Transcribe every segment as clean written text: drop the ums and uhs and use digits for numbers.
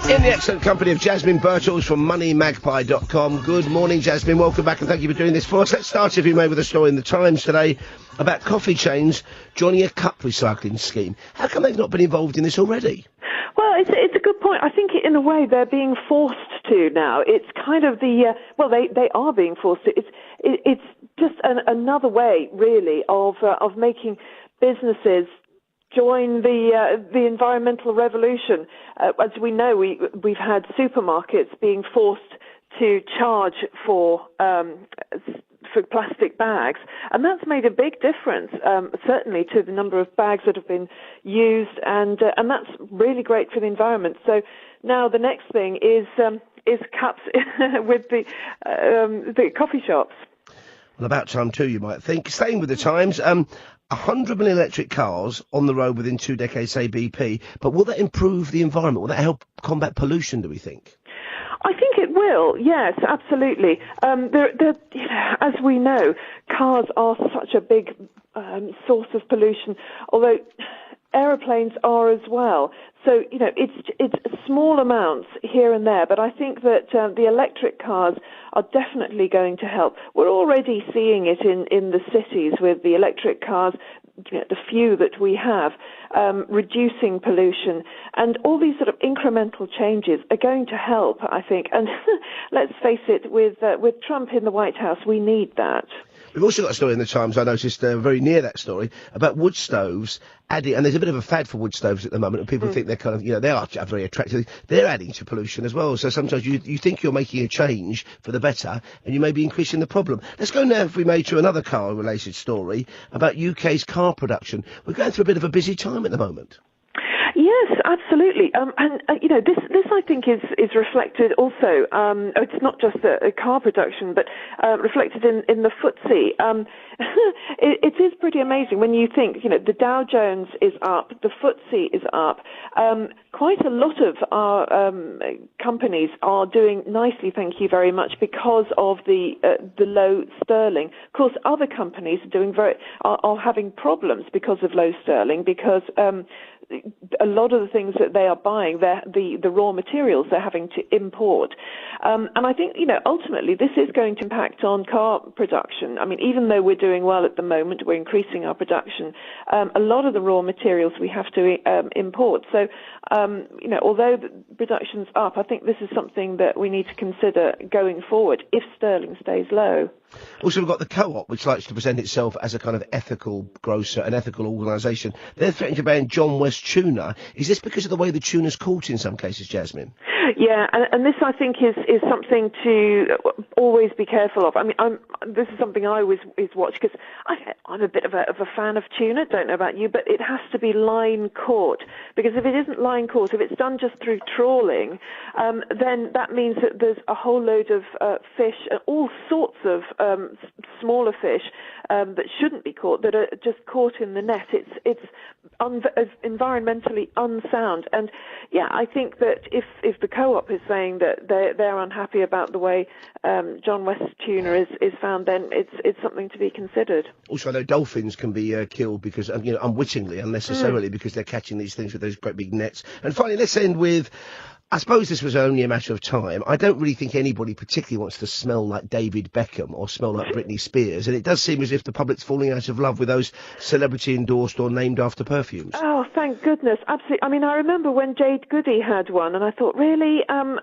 In the excellent company of Jasmine Birtles from moneymagpie.com. Good morning, Jasmine. Welcome back and thank you for doing this for us. Let's start, if you may, with a story in the Times today about coffee chains joining a cup recycling scheme. How come they've not been involved in this already? Well, it's a good point. I think in a way they're being forced to now. It's kind of the they are being forced to. It's just another way, really, of making businesses join the environmental revolution. As we know, we've had supermarkets being forced to charge for plastic bags, and that's made a big difference, certainly to the number of bags that have been used, and that's really great for the environment. So now the next thing is cups with the coffee shops. Well, about time too, you might think. Staying with the Times, 100 million electric cars on the road within 2 decades, say BP, but will that improve the environment? Will that help combat pollution, do we think? I think it will, yes, absolutely. As we know, cars are such a big source of pollution, although aeroplanes are as well. So, it's small amounts here and there, but I think that the electric cars are definitely going to help. We're already seeing it in the cities with the electric cars, the few that we have, reducing pollution, and all these sort of incremental changes are going to help, I think. And let's face it, with Trump in the White House, we need that. We've also got a story in the Times, I noticed very near that story, about wood stoves adding, and there's a bit of a fad for wood stoves at the moment, and people think they're kind of, they are very attractive. They're adding to pollution as well, so sometimes you think you're making a change for the better, and you may be increasing the problem. Let's go now, if we may, to another car-related story about UK's car production. We're going through a bit of a busy time at the moment. Yes, absolutely. This I think is reflected also. It's not just a car production, but reflected in the FTSE. It is pretty amazing when you think, the Dow Jones is up, the FTSE is up. Quite a lot of our companies are doing nicely, thank you very much, because of the low sterling. Of course, other companies are having problems because of low sterling, because a lot of the things that they are buying, the raw materials they're having to import. And I think, ultimately this is going to impact on car production. I mean, even though we're doing well at the moment, we're increasing our production, a lot of the raw materials we have to import. So, although the production's up, I think this is something that we need to consider going forward if sterling stays low. Also, we've got the Co-op, which likes to present itself as a kind of ethical grocer, an ethical organisation. They're threatening to ban John West tuna. Is this because of the way the tuna's caught in some cases, Jasmine? Yeah, and this I think is something to always be careful of. I mean, this is something I always watch, because I'm a bit of a fan of tuna. Don't know about you, but it has to be line caught, because if it isn't line caught, if it's done just through trawling, then that means that there's a whole load of fish, all sorts of smaller fish that shouldn't be caught, that are just caught in the net. It's environmentally unsound. And yeah, I think that if the Co-op is saying that they're unhappy about the way John West tuna is found, then it's something to be considered. Also, I know dolphins can be killed because, unwittingly, unnecessarily, because they're catching these things with those great big nets. And finally, let's end with, I suppose this was only a matter of time. I don't really think anybody particularly wants to smell like David Beckham or smell like Britney Spears, and it does seem as if the public's falling out of love with those celebrity-endorsed or named-after perfumes. Oh, thank goodness, absolutely. I mean, I remember when Jade Goody had one, and I thought, really, and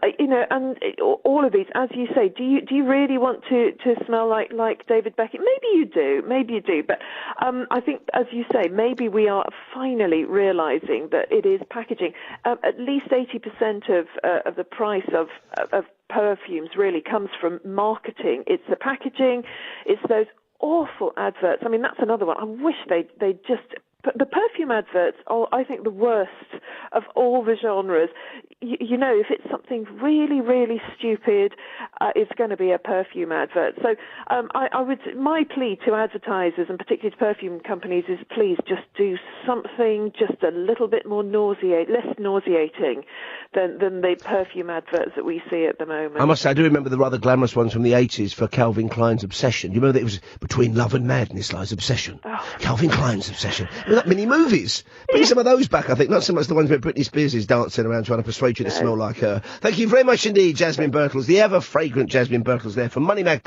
all of these, as you say, do you really want to smell like David Beckham? Maybe you do, but I think, as you say, maybe we are finally realising that it is packaging. At least 80% of the price of perfumes really comes from marketing. It's the packaging, it's those awful adverts. I mean, that's another one. I wish they just... The perfume adverts are, I think, the worst of all the genres. If it's something really, really stupid, it's going to be a perfume advert. So my plea to advertisers, and particularly to perfume companies, is please just do something just a little bit more less nauseating than the perfume adverts that we see at the moment. I must say, I do remember the rather glamorous ones from the 80s for Calvin Klein's Obsession. You remember that it was between love and madness lies obsession. Oh. Calvin Klein's Obsession. Like mini movies. Bring some of those back, I think. Not so much the ones where Britney Spears is dancing around trying to persuade encourage you to smell like her. Thank you very much indeed, Jasmine Birtles, the ever-fragrant Jasmine Birtles there from Money Mag.